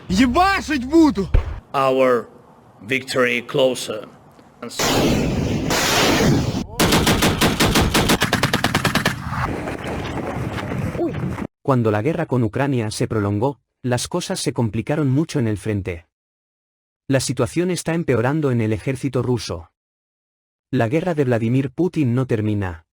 Ебашить буду! Our victory closer. And Cuando la guerra con Ucrania se prolongó, las cosas se complicaron mucho en el frente. La situación está empeorando en el ejército ruso. La guerra de Vladimir Putin no termina.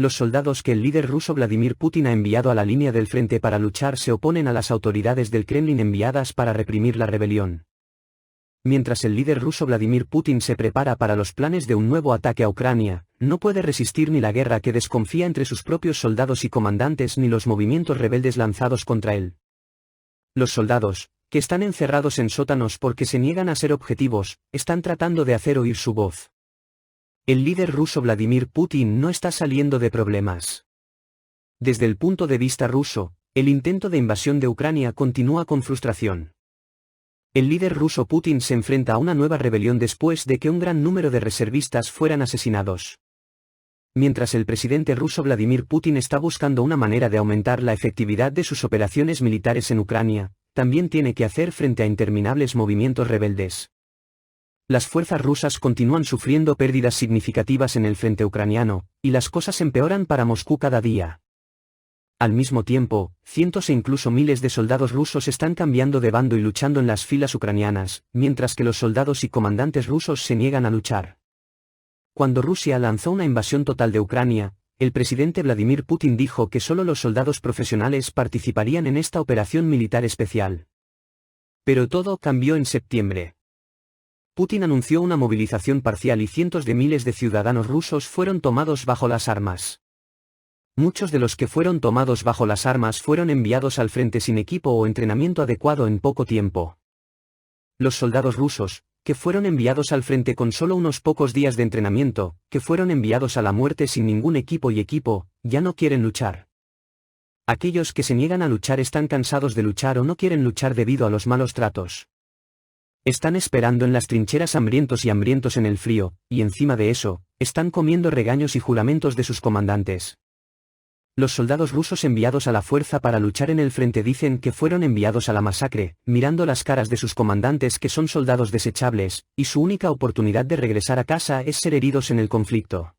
Los soldados que el líder ruso Vladimir Putin ha enviado a la línea del frente para luchar se oponen a las autoridades del Kremlin enviadas para reprimir la rebelión. Mientras el líder ruso Vladimir Putin se prepara para los planes de un nuevo ataque a Ucrania, no puede resistir ni la guerra que desconfía entre sus propios soldados y comandantes ni los movimientos rebeldes lanzados contra él. Los soldados, que están encerrados en sótanos porque se niegan a ser objetivos, están tratando de hacer oír su voz. El líder ruso Vladimir Putin no está saliendo de problemas. Desde el punto de vista ruso, el intento de invasión de Ucrania continúa con frustración. El líder ruso Putin se enfrenta a una nueva rebelión después de que un gran número de reservistas fueran asesinados. Mientras el presidente ruso Vladimir Putin está buscando una manera de aumentar la efectividad de sus operaciones militares en Ucrania, también tiene que hacer frente a interminables movimientos rebeldes. Las fuerzas rusas continúan sufriendo pérdidas significativas en el frente ucraniano, y las cosas empeoran para Moscú cada día. Al mismo tiempo, cientos e incluso miles de soldados rusos están cambiando de bando y luchando en las filas ucranianas, mientras que los soldados y comandantes rusos se niegan a luchar. Cuando Rusia lanzó una invasión total de Ucrania, el presidente Vladimir Putin dijo que solo los soldados profesionales participarían en esta operación militar especial. Pero todo cambió en septiembre. Putin anunció una movilización parcial y cientos de miles de ciudadanos rusos fueron tomados bajo las armas. Muchos de los que fueron tomados bajo las armas fueron enviados al frente sin equipo o entrenamiento adecuado en poco tiempo. Los soldados rusos, que fueron enviados al frente con solo unos pocos días de entrenamiento, que fueron enviados a la muerte sin ningún equipo, ya no quieren luchar. Aquellos que se niegan a luchar están cansados de luchar o no quieren luchar debido a los malos tratos. Están esperando en las trincheras hambrientos en el frío, y encima de eso, están comiendo regaños y juramentos de sus comandantes. Los soldados rusos enviados a la fuerza para luchar en el frente dicen que fueron enviados a la masacre, mirando las caras de sus comandantes que son soldados desechables, y su única oportunidad de regresar a casa es ser heridos en el conflicto.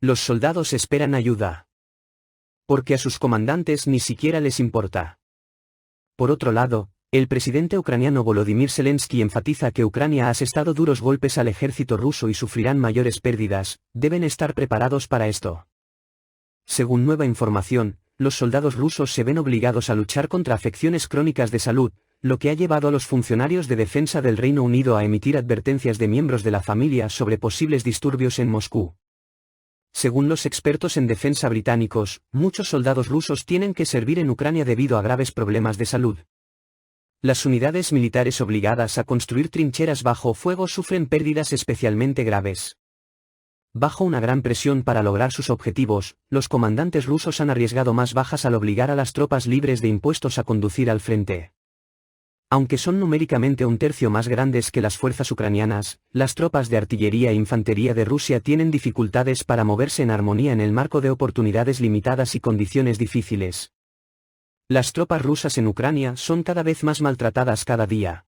Los soldados esperan ayuda. Porque a sus comandantes ni siquiera les importa. Por otro lado, el presidente ucraniano Volodymyr Zelensky enfatiza que Ucrania ha asestado duros golpes al ejército ruso y sufrirán mayores pérdidas, deben estar preparados para esto. Según nueva información, los soldados rusos se ven obligados a luchar contra afecciones crónicas de salud, lo que ha llevado a los funcionarios de defensa del Reino Unido a emitir advertencias de miembros de la familia sobre posibles disturbios en Moscú. Según los expertos en defensa británicos, muchos soldados rusos tienen que servir en Ucrania debido a graves problemas de salud. Las unidades militares obligadas a construir trincheras bajo fuego sufren pérdidas especialmente graves. Bajo una gran presión para lograr sus objetivos, los comandantes rusos han arriesgado más bajas al obligar a las tropas libres de impuestos a conducir al frente. Aunque son numéricamente un tercio más grandes que las fuerzas ucranianas, las tropas de artillería e infantería de Rusia tienen dificultades para moverse en armonía en el marco de oportunidades limitadas y condiciones difíciles. Las tropas rusas en Ucrania son cada vez más maltratadas cada día.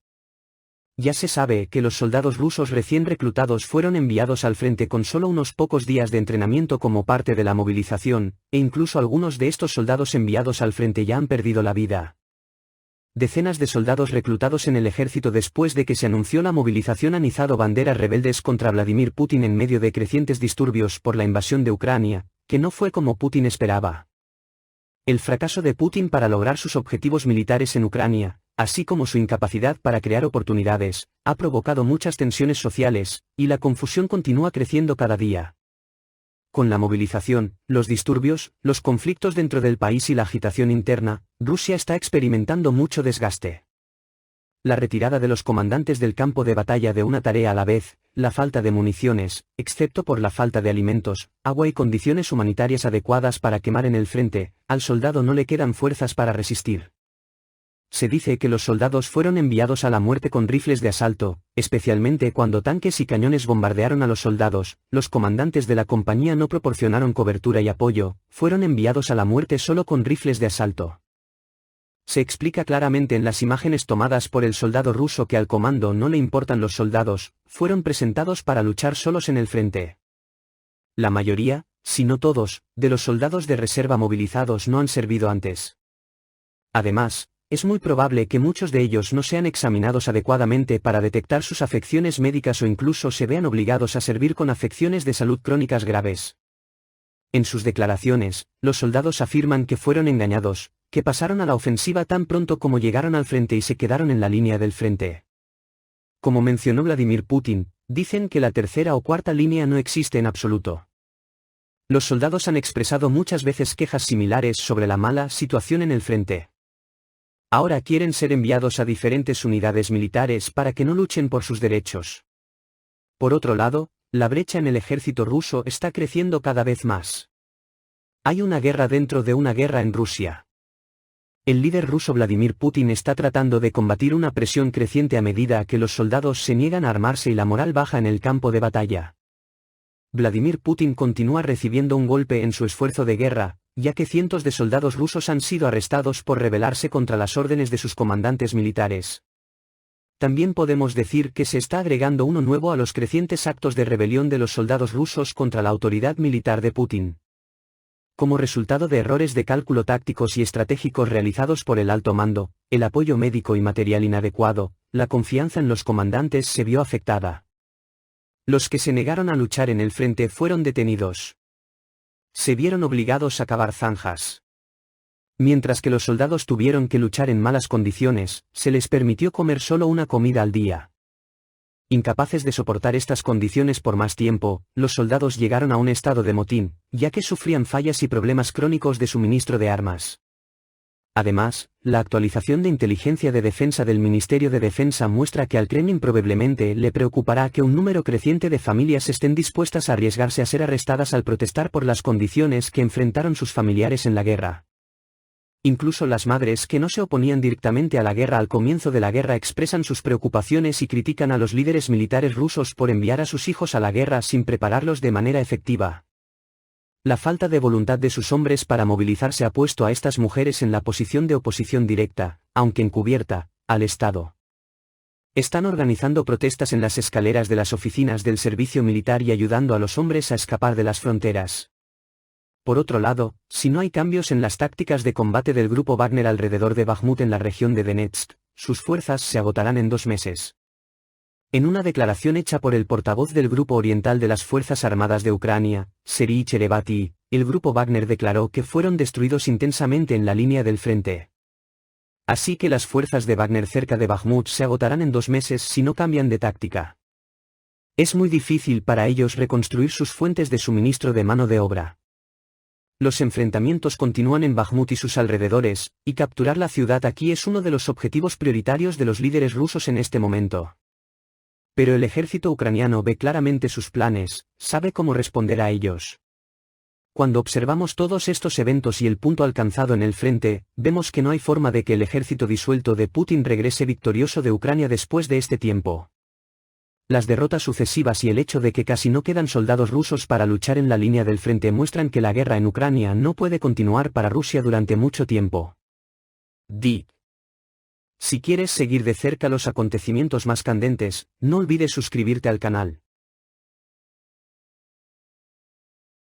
Ya se sabe que los soldados rusos recién reclutados fueron enviados al frente con solo unos pocos días de entrenamiento como parte de la movilización, e incluso algunos de estos soldados enviados al frente ya han perdido la vida. Decenas de soldados reclutados en el ejército después de que se anunció la movilización han izado banderas rebeldes contra Vladimir Putin en medio de crecientes disturbios por la invasión de Ucrania, que no fue como Putin esperaba. El fracaso de Putin para lograr sus objetivos militares en Ucrania, así como su incapacidad para crear oportunidades, ha provocado muchas tensiones sociales, y la confusión continúa creciendo cada día. Con la movilización, los disturbios, los conflictos dentro del país y la agitación interna, Rusia está experimentando mucho desgaste. La retirada de los comandantes del campo de batalla de una tarea a la vez, la falta de municiones, excepto por la falta de alimentos, agua y condiciones humanitarias adecuadas para quemar en el frente, al soldado no le quedan fuerzas para resistir. Se dice que los soldados fueron enviados a la muerte con rifles de asalto, especialmente cuando tanques y cañones bombardearon a los soldados. Los comandantes de la compañía no proporcionaron cobertura y apoyo, fueron enviados a la muerte solo con rifles de asalto. Se explica claramente en las imágenes tomadas por el soldado ruso que al comando no le importan los soldados, fueron presentados para luchar solos en el frente. La mayoría, si no todos, de los soldados de reserva movilizados no han servido antes. Además, es muy probable que muchos de ellos no sean examinados adecuadamente para detectar sus afecciones médicas o incluso se vean obligados a servir con afecciones de salud crónicas graves. En sus declaraciones, los soldados afirman que fueron engañados, que pasaron a la ofensiva tan pronto como llegaron al frente y se quedaron en la línea del frente. Como mencionó Vladimir Putin, dicen que la tercera o cuarta línea no existe en absoluto. Los soldados han expresado muchas veces quejas similares sobre la mala situación en el frente. Ahora quieren ser enviados a diferentes unidades militares para que no luchen por sus derechos. Por otro lado, la brecha en el ejército ruso está creciendo cada vez más. Hay una guerra dentro de una guerra en Rusia. El líder ruso Vladimir Putin está tratando de combatir una presión creciente a medida que los soldados se niegan a armarse y la moral baja en el campo de batalla. Vladimir Putin continúa recibiendo un golpe en su esfuerzo de guerra, ya que cientos de soldados rusos han sido arrestados por rebelarse contra las órdenes de sus comandantes militares. También podemos decir que se está agregando uno nuevo a los crecientes actos de rebelión de los soldados rusos contra la autoridad militar de Putin. Como resultado de errores de cálculo tácticos y estratégicos realizados por el alto mando, el apoyo médico y material inadecuado, la confianza en los comandantes se vio afectada. Los que se negaron a luchar en el frente fueron detenidos. Se vieron obligados a cavar zanjas. Mientras que los soldados tuvieron que luchar en malas condiciones, se les permitió comer solo una comida al día. Incapaces de soportar estas condiciones por más tiempo, los soldados llegaron a un estado de motín, ya que sufrían fallas y problemas crónicos de suministro de armas. Además, la actualización de inteligencia de defensa del Ministerio de Defensa muestra que al Kremlin probablemente le preocupará que un número creciente de familias estén dispuestas a arriesgarse a ser arrestadas al protestar por las condiciones que enfrentaron sus familiares en la guerra. Incluso las madres que no se oponían directamente a la guerra al comienzo de la guerra expresan sus preocupaciones y critican a los líderes militares rusos por enviar a sus hijos a la guerra sin prepararlos de manera efectiva. La falta de voluntad de sus hombres para movilizarse ha puesto a estas mujeres en la posición de oposición directa, aunque encubierta, al Estado. Están organizando protestas en las escaleras de las oficinas del servicio militar y ayudando a los hombres a escapar de las fronteras. Por otro lado, si no hay cambios en las tácticas de combate del grupo Wagner alrededor de Bakhmut en la región de Donetsk, sus fuerzas se agotarán en 2 meses. En una declaración hecha por el portavoz del Grupo Oriental de las Fuerzas Armadas de Ucrania, Serhiy Cherevati, el grupo Wagner declaró que fueron destruidos intensamente en la línea del frente. Así que las fuerzas de Wagner cerca de Bakhmut se agotarán en 2 meses si no cambian de táctica. Es muy difícil para ellos reconstruir sus fuentes de suministro de mano de obra. Los enfrentamientos continúan en Bakhmut y sus alrededores, y capturar la ciudad aquí es uno de los objetivos prioritarios de los líderes rusos en este momento. Pero el ejército ucraniano ve claramente sus planes, sabe cómo responder a ellos. Cuando observamos todos estos eventos y el punto alcanzado en el frente, vemos que no hay forma de que el ejército disuelto de Putin regrese victorioso de Ucrania después de este tiempo. Las derrotas sucesivas y el hecho de que casi no quedan soldados rusos para luchar en la línea del frente muestran que la guerra en Ucrania no puede continuar para Rusia durante mucho tiempo. Si quieres seguir de cerca los acontecimientos más candentes, no olvides suscribirte al canal.